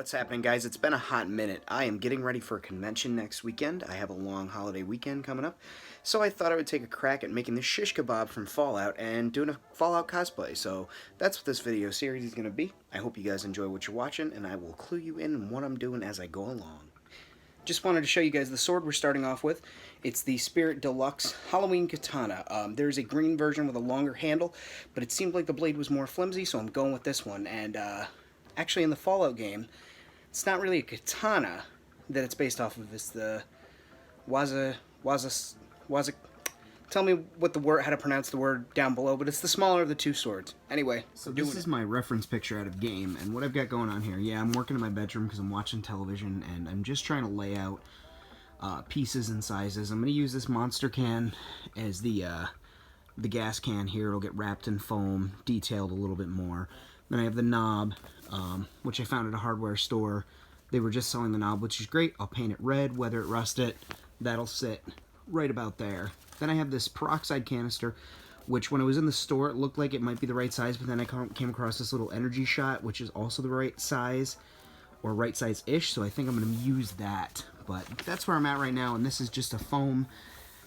What's happening, guys? It's been a hot minute. I am getting ready for a convention next weekend. I have a long holiday weekend coming up, so I thought I would take a crack at making the Shishkebab from Fallout and doing a Fallout cosplay. So that's what this video series is going to be. I hope you guys enjoy what you're watching, and I will clue you in on what I'm doing as I go along. Just wanted to show you guys the sword we're starting off with. It's the Spirit Deluxe Halloween Katana. There's a green version with a longer handle, but it seemed like the blade was more flimsy, so I'm going with this one. And actually, in the Fallout game, it's not really a katana that it's based off of. It's the Waza. Tell me what the word, how to pronounce the word down below, but it's the smaller of the two swords. Anyway, so this is my reference picture out of game, and what I've got going on here, yeah, I'm working in my bedroom because I'm watching television, and I'm just trying to lay out pieces and sizes. I'm going to use this monster can as the gas can here. It'll get wrapped in foam, detailed a little bit more. Then I have the knob, which I found at a hardware store. They were just selling the knob, which is great. I'll paint it red, weather it, rust it. That'll sit right about there. Then I have this peroxide canister, which when I was in the store, it looked like it might be the right size, but then I came across this little energy shot, which is also the right size, or right size-ish, so I think I'm going to use that. But that's where I'm at right now, and this is just a foam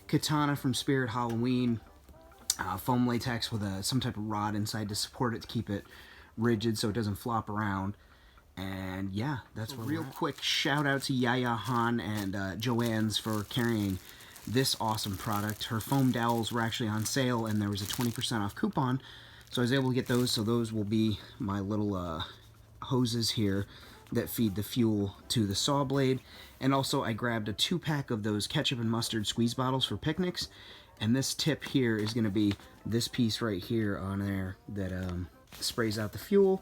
katana from Spirit Halloween, foam latex with some type of rod inside to support it, to keep it rigid so it doesn't flop around. And yeah, that's where real quick shout out to Yaya Han and Joanne's for carrying this awesome product. Her foam dowels were actually on sale, and there was a 20% off coupon, so I was able to get those. So those will be my little hoses here that feed the fuel to the saw blade. And also I grabbed a 2-pack of those ketchup and mustard squeeze bottles for picnics, and this tip here is going to be this piece right here on there that sprays out the fuel.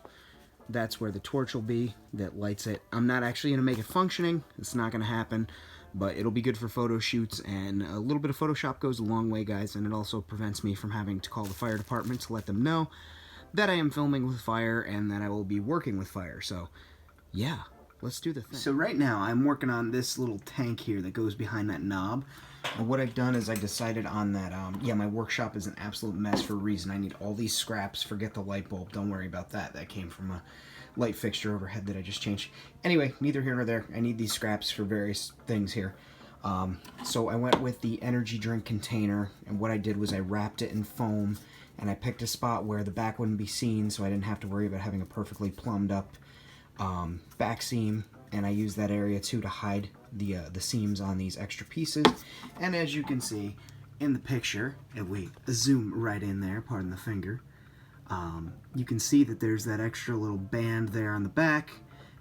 That's where the torch will be that lights it. I'm not actually going to make it functioning. It's not going to happen, but it'll be good for photo shoots, and a little bit of Photoshop goes a long way, guys, and it also prevents me from having to call the fire department to let them know that I am filming with fire and that I will be working with fire. So, yeah, let's do the thing. So right now, I'm working on this little tank here that goes behind that knob. And what I've done is I decided on that, yeah, my workshop is an absolute mess for a reason. I need all these scraps. Forget the light bulb. Don't worry about that. That came from a light fixture overhead that I just changed. Anyway, neither here nor there. I need these scraps for various things here. So I went with the energy drink container, and what I did was I wrapped it in foam, and I picked a spot where the back wouldn't be seen, so I didn't have to worry about having a perfectly plumbed up back seam. And I used that area too to hide the seams on these extra pieces. And as you can see in the picture, if we zoom right in there, pardon the finger, you can see that there's that extra little band there on the back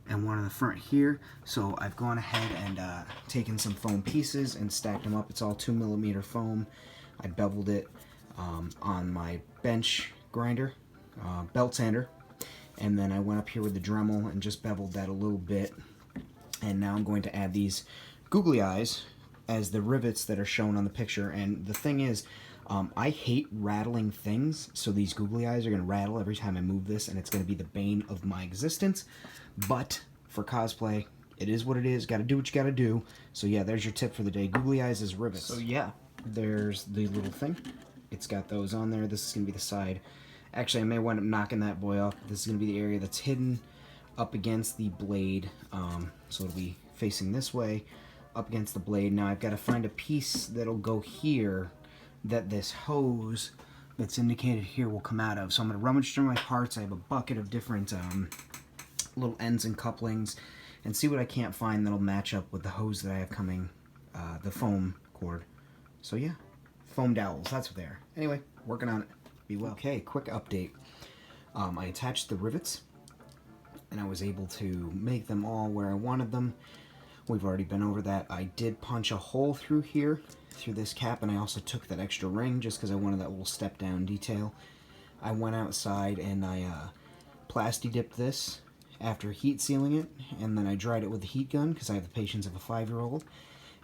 and one on the front here. So I've gone ahead and taken some foam pieces and stacked them up. It's all 2mm foam. I beveled it on my bench grinder, belt sander, and then I went up here with the Dremel and just beveled that a little bit. And now I'm going to add these googly eyes as the rivets that are shown on the picture. And the thing is, I hate rattling things, so these googly eyes are going to rattle every time I move this, and it's going to be the bane of my existence. But for cosplay, it is what it is. Got to do what you got to do. So yeah, there's your tip for the day. Googly eyes as rivets. So yeah, there's the little thing. It's got those on there. This is going to be the side. Actually, I may wind up knocking that boy off. This is going to be the area that's hidden up against the blade, so it'll be facing this way, up against the blade. Now I've got to find a piece that'll go here that this hose that's indicated here will come out of. So I'm going to rummage through my parts. I have a bucket of different little ends and couplings, and see what I can't find that'll match up with the hose that I have coming, the foam cord. So yeah, foam dowels, that's what they are. Anyway, working on it. Be well. Okay, quick update. I attached the rivets, and I was able to make them all where I wanted them. We've already been over that. I did punch a hole through here, through this cap, and I also took that extra ring just because I wanted that little step down detail. I went outside and I plasti dipped this after heat sealing it, and then I dried it with the heat gun because I have the patience of a 5-year-old.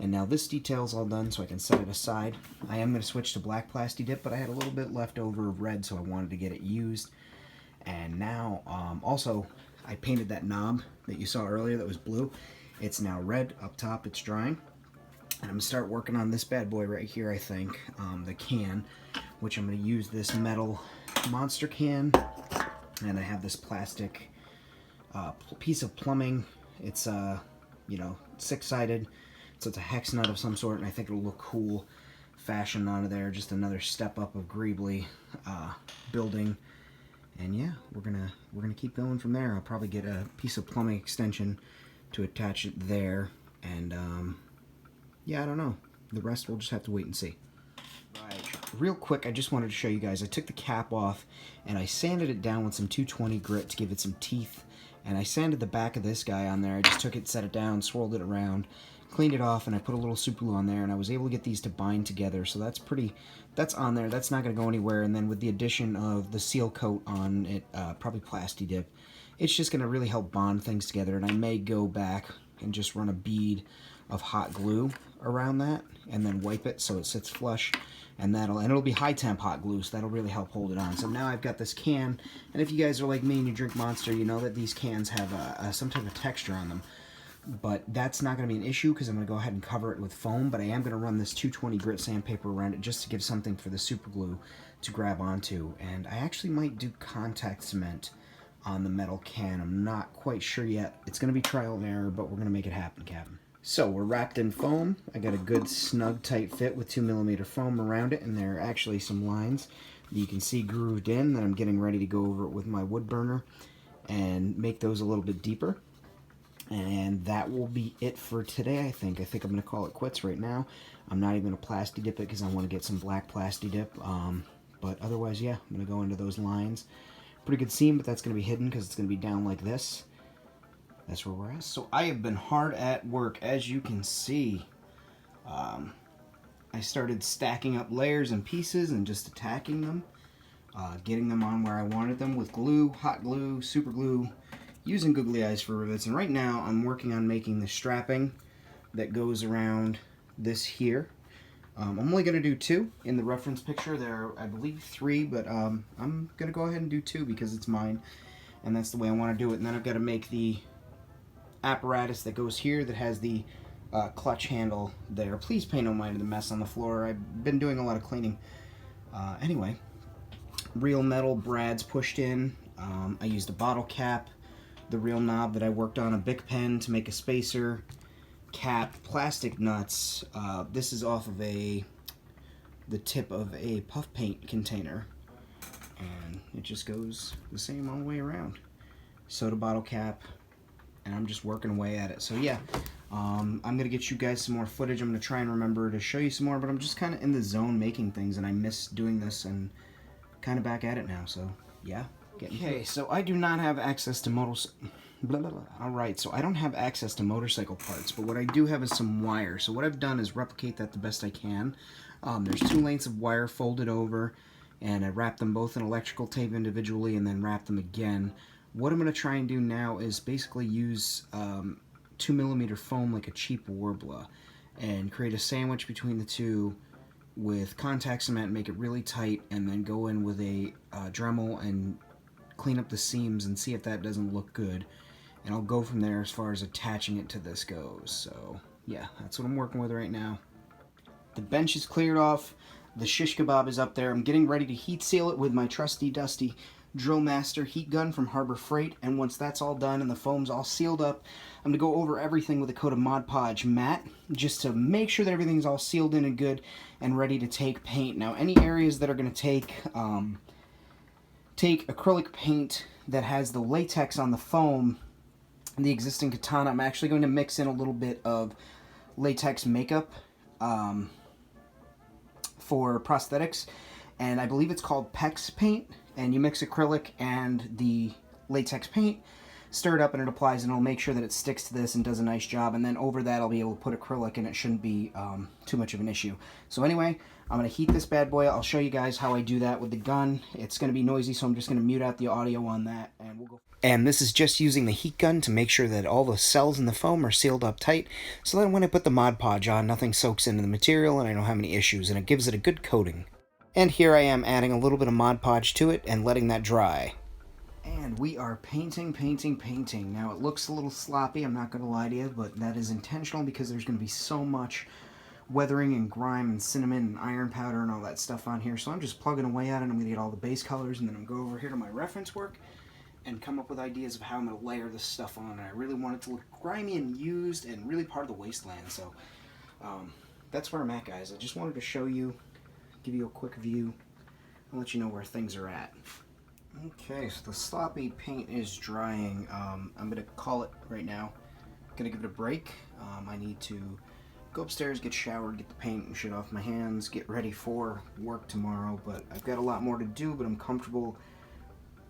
And now this detail's all done, so I can set it aside. I am going to switch to black plasti dip, but I had a little bit left over of red, so I wanted to get it used. And now, also, I painted that knob that you saw earlier that was blue. It's now red up top. It's drying. And I'm going to start working on this bad boy right here, I think, the can, which I'm going to use this metal monster can. And I have this plastic piece of plumbing It's you know, six-sided, so it's a hex nut of some sort, and I think it'll look cool fashioned onto there. Just another step up of greebly building. And yeah, we're gonna keep going from there. I'll probably get a piece of plumbing extension to attach it there, and yeah, I don't know. The rest we'll just have to wait and see. Right. Real quick, I just wanted to show you guys. I took the cap off and I sanded it down with some 220 grit to give it some teeth. And I sanded the back of this guy on there. I just took it, set it down, swirled it around, cleaned it off, and I put a little super glue on there, and I was able to get these to bind together. So that's on there. That's not going to go anywhere. And then with the addition of the seal coat on it, probably Plasti Dip, it's just going to really help bond things together. And I may go back and just run a bead of hot glue around that and then wipe it so it sits flush, and it'll be high temp hot glue, so that'll really help hold it on. So now I've got this can, and if you guys are like me and you drink Monster, you know that these cans have some type of texture on them, but that's not going to be an issue because I'm going to go ahead and cover it with foam. But I am going to run this 220 grit sandpaper around it just to give something for the super glue to grab onto. And I actually might do contact cement on the metal can. I'm not quite sure yet. It's going to be trial and error, but we're going to make it happen, Captain. So we're wrapped in foam. I got a good snug tight fit with 2mm foam around it, and there are actually some lines that you can see grooved in that I'm getting ready to go over it with my wood burner and make those a little bit deeper. And that will be it for today, I think. I'm going to call it quits right now. I'm not even going to Plasti Dip it because I want to get some black Plasti Dip. But otherwise, yeah, I'm going to go into those lines. Pretty good seam, but that's going to be hidden because it's going to be down like this. That's where we're at. So I have been hard at work, as you can see. I started stacking up layers and pieces and just attacking them, getting them on where I wanted them with glue, hot glue, super glue, using googly eyes for rivets. And right now I'm working on making the strapping that goes around this here. I'm only going to do 2 in the reference picture. There are, I believe, 3, but I'm going to go ahead and do 2 because it's mine, and that's the way I want to do it. And then I've got to make the apparatus that goes here that has the clutch handle there. Please pay no mind to the mess on the floor. I've been doing a lot of cleaning. Anyway, real metal brads pushed in. I used a bottle cap, the real knob that I worked on, a Bic pen to make a spacer, cap, plastic nuts. This is off of the tip of a puff paint container, and it just goes the same all the way around. Soda bottle cap, and I'm just working away at it. So yeah, I'm going to get you guys some more footage. I'm going to try and remember to show you some more, but I'm just kind of in the zone making things, and I miss doing this and kind of back at it now. So yeah. Okay, so I do not have access to Alright, so I don't have access to motorcycle parts, but what I do have is some wire. So what I've done is replicate that the best I can. There's 2 lengths of wire folded over, and I wrapped them both in electrical tape individually and then wrapped them again. What I'm going to try and do now is basically use 2mm foam like a cheap Warbler and create a sandwich between the two with contact cement, make it really tight, and then go in with a Dremel and clean up the seams and see if that doesn't look good. And I'll go from there as far as attaching it to this goes. So yeah, that's what I'm working with right now. The bench is cleared off. The Shishkebab is up there. I'm getting ready to heat seal it with my trusty dusty Drill Master heat gun from Harbor Freight, and once that's all done and the foam's all sealed up, I'm going to go over everything with a coat of Mod Podge matte just to make sure that everything's all sealed in and good and ready to take paint. Now, any areas that are going to take acrylic paint that has the latex on the foam, the existing katana, I'm actually going to mix in a little bit of latex makeup for prosthetics, and I believe it's called PEX paint. And you mix acrylic and the latex paint, stir it up, and it applies, and it'll make sure that it sticks to this and does a nice job. And then over that, I'll be able to put acrylic, and it shouldn't be too much of an issue. So anyway, I'm going to heat this bad boy. I'll show you guys how I do that with the gun. It's going to be noisy, so I'm just going to mute out the audio on that, and we'll go. And this is just using the heat gun to make sure that all the cells in the foam are sealed up tight, so that when I put the Mod Podge on, nothing soaks into the material, and I don't have any issues, and it gives it a good coating. And here I am adding a little bit of Mod Podge to it and letting that dry. And we are painting. Now it looks a little sloppy, I'm not going to lie to you, but that is intentional because there's going to be so much weathering and grime and cinnamon and iron powder and all that stuff on here. So I'm just plugging away at it. I'm going to get all the base colors, and then I'm going to go over here to my reference work and come up with ideas of how I'm going to layer this stuff on. And I really want it to look grimy and used and really part of the wasteland. So that's where I'm at, guys. I just wanted to show you, give you a quick view, and let you know where things are at. Okay, so the sloppy paint is drying. I'm going to call it right now. I'm going to give it a break. I need to go upstairs, get showered, get the paint and shit off my hands, get ready for work tomorrow. But I've got a lot more to do, but I'm comfortable.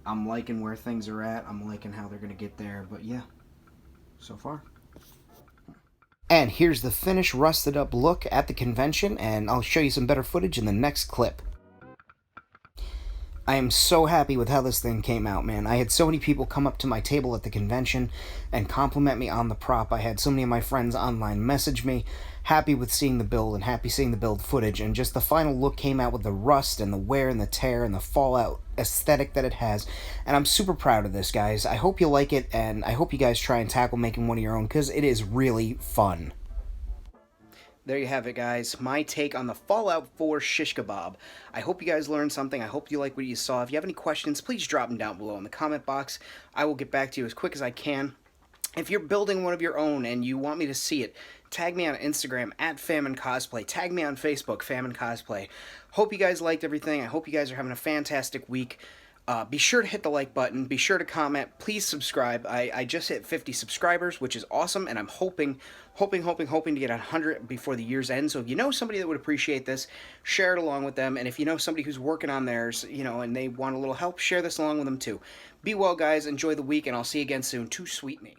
I'm liking where things are at. I'm liking how they're going to get there. But yeah, so far. And here's the finished, rusted up look at the convention, and I'll show you some better footage in the next clip. I am so happy with how this thing came out, man. I had so many people come up to my table at the convention and compliment me on the prop. I had so many of my friends online message me, happy with seeing the build and happy seeing the build footage. And just the final look came out with the rust and the wear and the tear and the fallout aesthetic that it has. And I'm super proud of this, guys. I hope you like it, and I hope you guys try and tackle making one of your own, because it is really fun. There you have it, guys. My take on the Fallout 4 Shishkebab. I hope you guys learned something. I hope you like what you saw. If you have any questions, please drop them down below in the comment box. I will get back to you as quick as I can. If you're building one of your own and you want me to see it, tag me on Instagram at Famine Cosplay. Tag me on Facebook, Famine Cosplay. Hope you guys liked everything. I hope you guys are having a fantastic week. Be sure to hit the like button. Be sure to comment. Please subscribe. I just hit 50 subscribers, which is awesome, and I'm hoping to get 100 before the year's end. So if you know somebody that would appreciate this, share it along with them. And if you know somebody who's working on theirs, and they want a little help, share this along with them too. Be well, guys. Enjoy the week, and I'll see you again soon. Too sweet me.